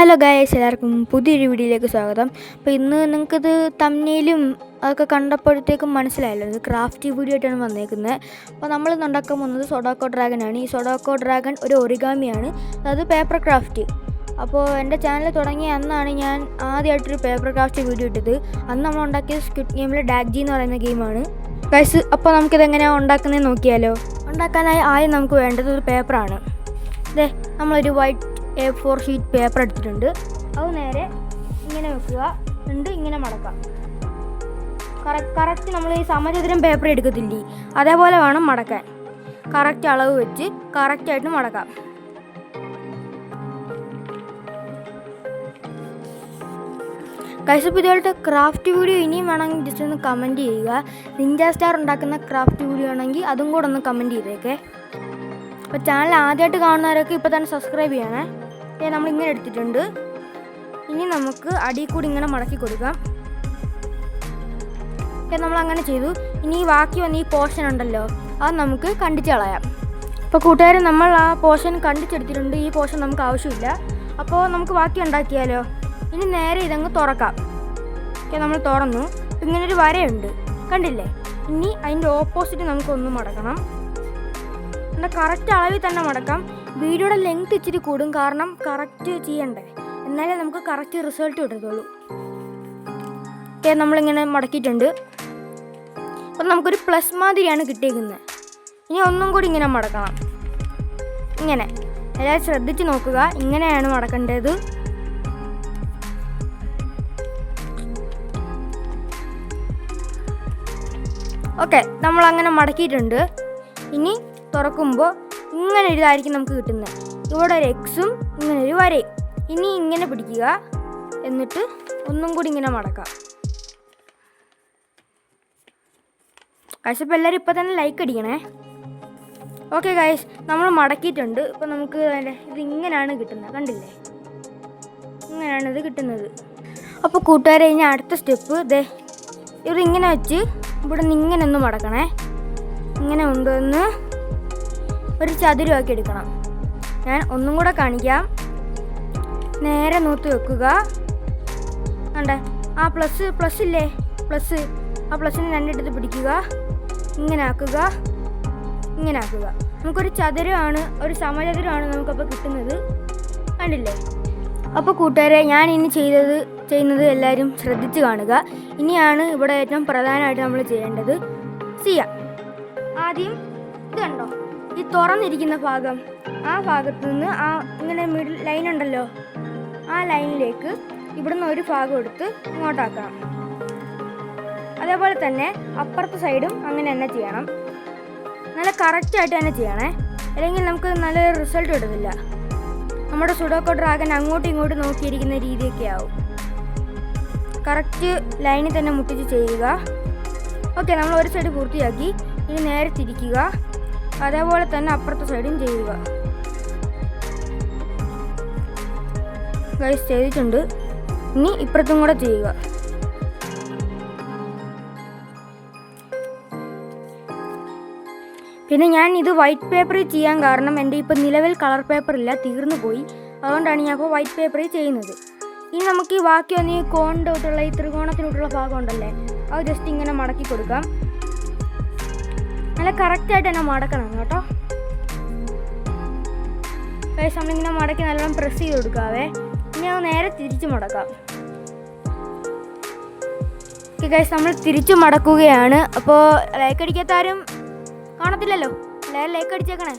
Hello guys, എല്ലാവർക്കും പുതിയൊരു വീഡിയോയിലേക്ക് സ്വാഗതം. അപ്പോൾ ഇന്ന് നിങ്ങൾക്കിത് തമ്നെയിലും അതൊക്കെ കണ്ടപ്പോഴത്തേക്കും മനസ്സിലായല്ലോ, ഇത് ക്രാഫ്റ്റ് വീഡിയോ ആയിട്ടാണ് വന്നേക്കുന്നത്. അപ്പോൾ നമ്മളിന്ന് ഉണ്ടാക്കാൻ പോകുന്നത് സൊഡോക്കോ ഡ്രാഗനാണ്. ഈ സൊഡോക്കോ ഡ്രാഗൺ ഒരു ഒറിഗാമിയാണ്, അതായത് പേപ്പർ ക്രാഫ്റ്റ്. അപ്പോൾ എൻ്റെ ചാനൽ തുടങ്ങിയ അന്നാണ് ഞാൻ ആദ്യമായിട്ടൊരു പേപ്പർ ക്രാഫ്റ്റ് വീഡിയോ ഇട്ടത്. അന്ന് നമ്മൾ ഉണ്ടാക്കിയത് സ്ക്വിഡ് ഗെയിമിലെ ഡാഗ്ജി എന്ന് പറയുന്ന ഗെയിമാണ് ഗൈസ്. അപ്പോൾ നമുക്കിതെങ്ങനെയാണ് ഉണ്ടാക്കുന്നതെന്ന് നോക്കിയാലോ. ഉണ്ടാക്കാനായി ആദ്യം നമുക്ക് വേണ്ടത് ഒരു പേപ്പറാണ്. ഇതേ നമ്മളൊരു വൈറ്റ് A4 ഷീറ്റ് പേപ്പർ എടുത്തിട്ടുണ്ട്. അത് നേരെ ഇങ്ങനെ വെക്കുക, എന്നിട്ട് ഇങ്ങനെ മടക്കാം. കറക്റ്റ് നമ്മൾ ഈ സമചതുരം പേപ്പർ എടുക്കത്തില്ലേ, അതേപോലെ വേണം മടക്കാൻ. കറക്റ്റ് അളവ് വെച്ച് കറക്റ്റായിട്ട് മടക്കാം. ഗൈസ്, ഇപ്പോൾ ഇതുപോലത്തെ ക്രാഫ്റ്റ് വീഡിയോ ഇനിയും വേണമെങ്കിൽ ജസ്റ്റ് ഒന്ന് കമൻറ്റ് ചെയ്യുക. നിഞ്ച സ്റ്റാർ ഉണ്ടാക്കുന്ന ക്രാഫ്റ്റ് വീഡിയോ ആണെങ്കിൽ അതും കൂടെ ഒന്ന് കമൻറ്റ് ചെയ്തേക്കെ. അപ്പോൾ ചാനൽ ആദ്യമായിട്ട് കാണുന്നവരൊക്കെ ഇപ്പോൾ തന്നെ സബ്സ്ക്രൈബ് ചെയ്യണേ. നമ്മളിങ്ങനെ എടുത്തിട്ടുണ്ട്. ഇനി നമുക്ക് അടിയിൽ കൂടി ഇങ്ങനെ മടക്കി കൊടുക്കാം. നമ്മളങ്ങനെ ചെയ്തു. ഇനി ബാക്കി വന്ന ഈ പോർഷൻ ഉണ്ടല്ലോ, അത് നമുക്ക് കണ്ടിച്ച് കളയാം. അപ്പോൾ കൂട്ടുകാർ, നമ്മൾ ആ പോർഷൻ കണ്ടിച്ചെടുത്തിട്ടുണ്ട്. ഈ പോർഷൻ നമുക്ക് ആവശ്യമില്ല. അപ്പോൾ നമുക്ക് ബാക്കി ഉണ്ടാക്കിയാലോ. ഇനി നേരെ ഇതങ്ങ് തുറക്കാം. നമ്മൾ തുറന്നു. ഇങ്ങനൊരു വരയുണ്ട്, കണ്ടില്ലേ? ഇനി അതിൻ്റെ ഓപ്പോസിറ്റ് നമുക്കൊന്ന് മടക്കണം. കറക്റ്റ് അളവിൽ തന്നെ മടക്കാം. വീഡിയോയുടെ ലെങ്ത് ഇച്ചിരി കൂടും, കാരണം കറക്റ്റ് ചെയ്യണ്ടേ, എന്നാലേ നമുക്ക് കറക്റ്റ് റിസൾട്ട് കിട്ടത്തുള്ളൂ. നമ്മളിങ്ങനെ മടക്കിയിട്ടുണ്ട്. അപ്പം നമുക്കൊരു പ്ലസ് മാതിരിയാണ് കിട്ടിയിരിക്കുന്നത്. ഇനി ഒന്നും കൂടി ഇങ്ങനെ മടക്കണം. ഇങ്ങനെ എല്ലാവരും ശ്രദ്ധിച്ച് നോക്കുക, ഇങ്ങനെയാണ് മടക്കേണ്ടത്. ഓക്കെ, നമ്മളങ്ങനെ മടക്കിയിട്ടുണ്ട്. ഇനി തുറക്കുമ്പോൾ ഇങ്ങനെ ഇതായിരിക്കും നമുക്ക് കിട്ടുന്നത്. ഇവിടെ ഒരു എക്സും ഇങ്ങനെ ഒരു വരയും. ഇനി ഇങ്ങനെ പിടിക്കുക, എന്നിട്ട് ഒന്നും കൂടി ഇങ്ങനെ മടക്കാം. ഗൈസ്, ഇപ്പോൾ എല്ലാവരും ഇപ്പോൾ തന്നെ ലൈക്ക് അടിക്കണേ. ഓക്കെ ഗൈസ്, നമ്മൾ മടക്കിയിട്ടുണ്ട്. ഇപ്പോൾ നമുക്ക് ഇത് ഇങ്ങനെയാണ് കിട്ടുന്നത്, കണ്ടില്ലേ? ഇങ്ങനെയാണ് ഇത് കിട്ടുന്നത്. അപ്പോൾ കൂട്ടുകാരെ, ഇനി അടുത്ത സ്റ്റെപ്പ് ഇത് ഇങ്ങനെ വെച്ച് ഇവിടെ നിന്ന് ഇങ്ങനെ ഒന്ന് മടക്കണേ. ഇങ്ങനെ കൊണ്ടുവന്ന് ഒരു ചതുരമാക്കി എടുക്കണം. ഞാൻ ഒന്നും കൂടെ കാണിക്കാം. നേരെ നൂത്ത് വെക്കുക. കണ്ടേ, ആ പ്ലസ് ഇല്ലേ, ആ പ്ലസ്സിന് രണ്ടിടത്ത് പിടിക്കുക. ഇങ്ങനെ ആക്കുക, ഇങ്ങനെ ആക്കുക. നമുക്കൊരു ചതുരമാണ്, ഒരു സമചതുരമാണ് നമുക്കപ്പോൾ കിട്ടുന്നത്, കണ്ടില്ലേ? അപ്പോൾ കൂട്ടുകാരെ, ഞാൻ ഇനി ചെയ്യുന്നത് എല്ലാവരും ശ്രദ്ധിച്ച് കാണുക. ഇനിയാണ് ഇവിടെ ഏറ്റവും പ്രധാനമായിട്ട് നമ്മൾ ചെയ്യേണ്ടത്. ചെയ്യാം. ആദ്യം ഇത് കണ്ടോ, ഈ തുറന്നിരിക്കുന്ന ഭാഗം, ആ ഭാഗത്ത് നിന്ന് ആ ഇങ്ങനെ മിഡിൽ ലൈൻ ഉണ്ടല്ലോ, ആ ലൈനിലേക്ക് ഇവിടുന്ന് ഒരു ഭാഗം എടുത്ത് ഇങ്ങോട്ടാക്കണം. അതേപോലെ തന്നെ അപ്പുറത്തെ സൈഡും അങ്ങനെ തന്നെ ചെയ്യണം. നല്ല കറക്റ്റായിട്ട് തന്നെ ചെയ്യണേ, അല്ലെങ്കിൽ നമുക്ക് നല്ലൊരു റിസൾട്ട് കിട്ടത്തില്ല. നമ്മുടെ സുഡോക്കോ ഡ്രാഗൺ അങ്ങോട്ടും ഇങ്ങോട്ടും നോക്കിയിരിക്കുന്ന രീതിയൊക്കെ ആവും. കറക്റ്റ് ലൈനിൽ തന്നെ മുട്ടിച്ച് ചെയ്യുക. ഓക്കെ, നമ്മൾ ഒരു സൈഡ് പൂർത്തിയാക്കി. ഇനി നേരെ തിരിക്കുക. അതേപോലെ തന്നെ അപ്പുറത്തെ സൈഡും ചെയ്യുക. ഗൈസ്, ചെയ്തിട്ടുണ്ട്. ഇനി ഇപ്പുറത്തും കൂടെ ചെയ്യുക. പിന്നെ ഞാൻ ഇത് വൈറ്റ് പേപ്പറിൽ ചെയ്യാൻ കാരണം എൻ്റെ ഇപ്പോൾ നിലവിൽ കളർ പേപ്പറില്ല, തീർന്നു പോയി. അതുകൊണ്ടാണ് ഞാൻ ഇപ്പോൾ വൈറ്റ് പേപ്പറിൽ ചെയ്യുന്നത്. ഇനി നമുക്ക് ഈ ബാക്കി വന്ന് ഈ കോണിൻ്റെ ഈ ത്രികോണത്തിനോട്ടുള്ള ഭാഗം ഉണ്ടല്ലേ, അത് ജസ്റ്റ് ഇങ്ങനെ മടക്കി കൊടുക്കാം. നല്ല കറക്റ്റായിട്ട് തന്നെ മടക്കണം കേട്ടോ. ഗൈസ്, നമ്മളിങ്ങനെ മടക്കി നല്ലോണം പ്രസ് ചെയ്ത് കൊടുക്കാവേ. ഇനി അത് നേരെ തിരിച്ച് മടക്കാം. ഓക്കെ ഗൈസ്, നമ്മൾ തിരിച്ച് മടക്കുകയാണ്. അപ്പോൾ ലൈക്ക് അടിക്കാത്താരും കാണത്തില്ലല്ലോ, എല്ലാവരും ലൈക്ക് അടിച്ചേക്കണേ.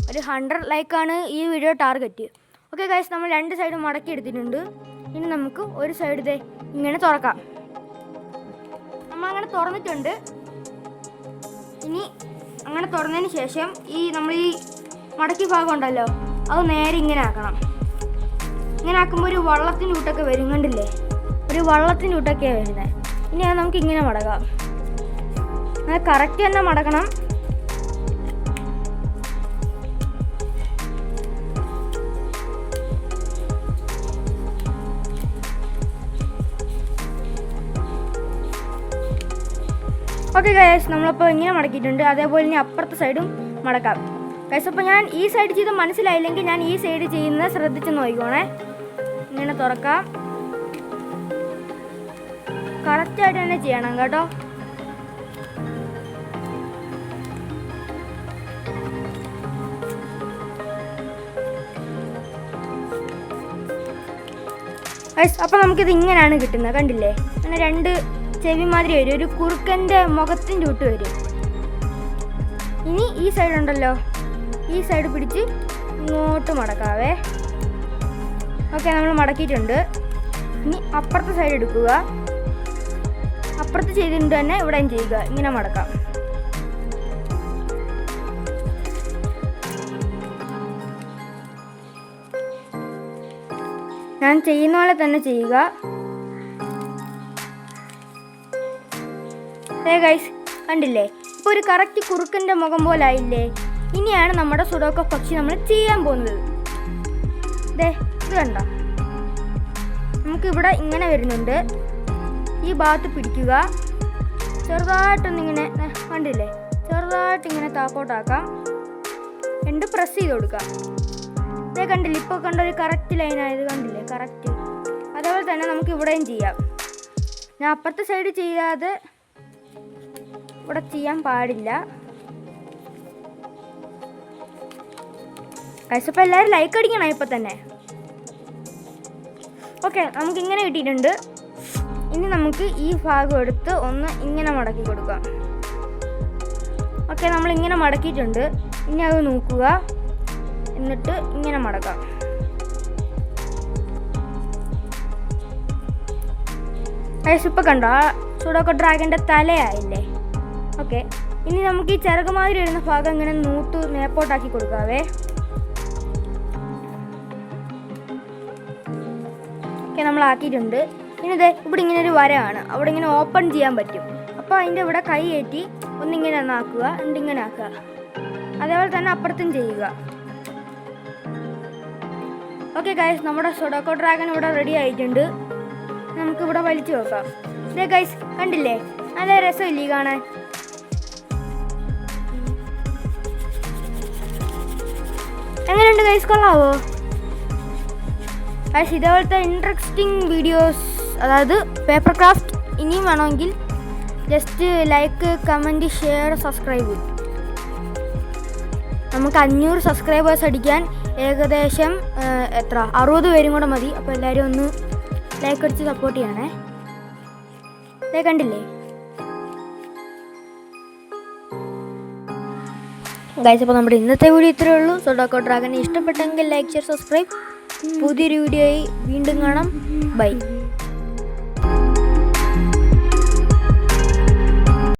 ഒരു 100 ലൈക്കാണ് ഈ വീഡിയോ ടാർഗറ്റ്. ഓക്കെ ഗൈസ്, നമ്മൾ രണ്ട് സൈഡും മടക്കി എടുത്തിട്ടുണ്ട്. ഇനി നമുക്ക് ഒരു സൈഡ് ഇങ്ങനെ തുറക്കാം. നമ്മളങ്ങനെ തുറന്നിട്ടുണ്ട്. ഇനി അങ്ങനെ തുറന്നതിന് ശേഷം നമ്മൾ ഈ മടക്കി ഭാഗം ഉണ്ടല്ലോ, അത് നേരെ ഇങ്ങനെ ആക്കണം. ഇങ്ങനെ ആക്കുമ്പോൾ ഒരു വള്ളത്തിൻ്റെ കൂട്ടൊക്കെ വരും, കണ്ടില്ലേ? ഒരു വള്ളത്തിൻ്റെ കൂട്ടൊക്കെയാണ് വരുന്നത്. ഇനി അത് നമുക്ക് ഇങ്ങനെ മടക്കാം. അത് കറക്റ്റ് തന്നെ മടക്കണം. ഓക്കെ ഗൈസ്, നമ്മളപ്പോൾ ഇങ്ങനെ മടക്കിയിട്ടുണ്ട്. അതേപോലെ ഇനി അപ്പുറത്തെ സൈഡും മടക്കാം. ഗൈസ്, അപ്പോൾ ഞാൻ ഈ സൈഡ് ചെയ്ത് മനസ്സിലായില്ലെങ്കിൽ ഞാൻ ഈ സൈഡ് ചെയ്യുന്നത് ശ്രദ്ധിച്ച് നോക്കിക്കോണേ. ഇങ്ങനെ തുറക്കാം. കറക്റ്റായിട്ട് തന്നെ ചെയ്യണം കേട്ടോ. അപ്പം നമുക്കിത് ഇങ്ങനെയാണ് കിട്ടുന്നത്, കണ്ടില്ലേ? അങ്ങനെ 2 ചെവി മാതിരി വരും, ഒരു കുറുക്കൻ്റെ മുഖത്തിൻ്റെ ചുട്ട് വരും. ഇനി ഈ സൈഡ് ഉണ്ടല്ലോ, ഈ സൈഡ് പിടിച്ച് ഇങ്ങോട്ട് മടക്കാവേ. ഓക്കെ, നമ്മൾ മടക്കിയിട്ടുണ്ട്. ഇനി അപ്പുറത്തെ സൈഡ് എടുക്കുക. അപ്പുറത്ത് ചെയ്തിട്ടുണ്ട് തന്നെ ഇവിടെയും ചെയ്യുക. ഇങ്ങനെ മടക്കാം. ഞാൻ ചെയ്യുന്ന പോലെ തന്നെ ചെയ്യുക. ഗൈസ്, കണ്ടില്ലേ? ഇപ്പോൾ ഒരു കറക്റ്റ് കുറുക്കൻ്റെ മുഖം പോലെ ആയില്ലേ? ഇനിയാണ് നമ്മുടെ സുഡോക്കോ പക്ഷി നമ്മൾ ചെയ്യാൻ പോകുന്നത്. ഇത് കണ്ടോ? നമുക്കിവിടെ ഇങ്ങനെ വരുന്നുണ്ട്. ഈ ഭാഗത്ത് പിടിക്കുക. ചെറുതായിട്ടൊന്നിങ്ങനെ കണ്ടില്ലേ? ചെറുതായിട്ടിങ്ങനെ താക്കോട്ടാക്കാം. 2 പ്രസ് ചെയ്ത് കൊടുക്കാം. കണ്ടില്ലേ? ഇപ്പോൾ കണ്ട ഒരു കറക്റ്റ് ലൈനായത് കണ്ടില്ലേ? കറക്റ്റ്. അതേപോലെ തന്നെ നമുക്ക് ഇവിടെയും ചെയ്യാം. ഞാൻ അപ്പുറത്തെ സൈഡ് ചെയ്യാതെ ഇവിടെ ചെയ്യാൻ പാടില്ല. കഴിച്ചപ്പോൾ എല്ലാവരും ലൈക്ക് അടിക്കണം ഇപ്പം തന്നെ. ഓക്കെ, നമുക്കിങ്ങനെ കിട്ടിയിട്ടുണ്ട്. ഇനി നമുക്ക് ഈ ഭാഗം എടുത്ത് ഒന്ന് ഇങ്ങനെ മടക്കി കൊടുക്കാം. ഓക്കെ, നമ്മളിങ്ങനെ മടക്കിയിട്ടുണ്ട്. ഇനി അത് നോക്കുക, എന്നിട്ട് ഇങ്ങനെ മടക്കാം. ഇപ്പം കണ്ടോ? സുഡോക്കോ ഡ്രാഗൻ്റെ തലയായില്ലേ? ഓക്കെ, ഇനി നമുക്ക് ഈ ചിറകുമാതിരി വരുന്ന ഭാഗം ഇങ്ങനെ നേപ്പോട്ടാക്കി കൊടുക്കാവേ. ഓക്കെ, നമ്മളാക്കിയിട്ടുണ്ട്. ഇനി ഇവിടെ ഇങ്ങനെ ഒരു വരയാണ്, അവിടെ ഇങ്ങനെ ഓപ്പൺ ചെയ്യാൻ പറ്റും. അപ്പോൾ അതിൻ്റെ ഇവിടെ കൈ കയറ്റി ഒന്നിങ്ങനെ ആക്കുക, എന്നിട്ടിങ്ങനെ ആക്കുക. അതേപോലെ തന്നെ അപ്പുറത്തും ചെയ്യുക. ഓക്കെ ഗൈസ്, നമ്മുടെ സുഡോക്കോ ഡ്രാഗൺ ഇവിടെ റെഡി ആയിട്ടുണ്ട്. നമുക്കിവിടെ വലിച്ചു നോക്കാം. ഗൈസ്, കണ്ടില്ലേ? നല്ല രസമില്ലേ കാണാൻ? എങ്ങനെയുണ്ട് ഗൈസ്? കൊള്ളാവോ ഗൈസ്? ഇതേപോലത്തെ ഇൻട്രസ്റ്റിംഗ് വീഡിയോസ്, അതായത് പേപ്പർ ക്രാഫ്റ്റ് ഇനിയും വേണമെങ്കിൽ just like, comment, share, subscribe. നമുക്ക് 500 സബ്സ്ക്രൈബേഴ്സ് അടിക്കാൻ ഏകദേശം 60 പേരും കൂടെ മതി. അപ്പോൾ എല്ലാവരും ഒന്ന് ലൈക്ക് അടിച്ച് സപ്പോർട്ട് ചെയ്യണേ. കണ്ടില്ലേ ഗൈസ്? അപ്പോൾ നമ്മുടെ ഇന്നത്തെ വീഡിയോ ഇത്രയേ ഉള്ളൂ. സുഡോക്കോ ഡ്രാഗനെ ഇഷ്ടപ്പെട്ടെങ്കിൽ ലൈക്ക്, ഷെയർ, സബ്സ്ക്രൈബ്. പുതിയൊരു വീഡിയോയിൽ വീണ്ടും കാണാം. ബൈ.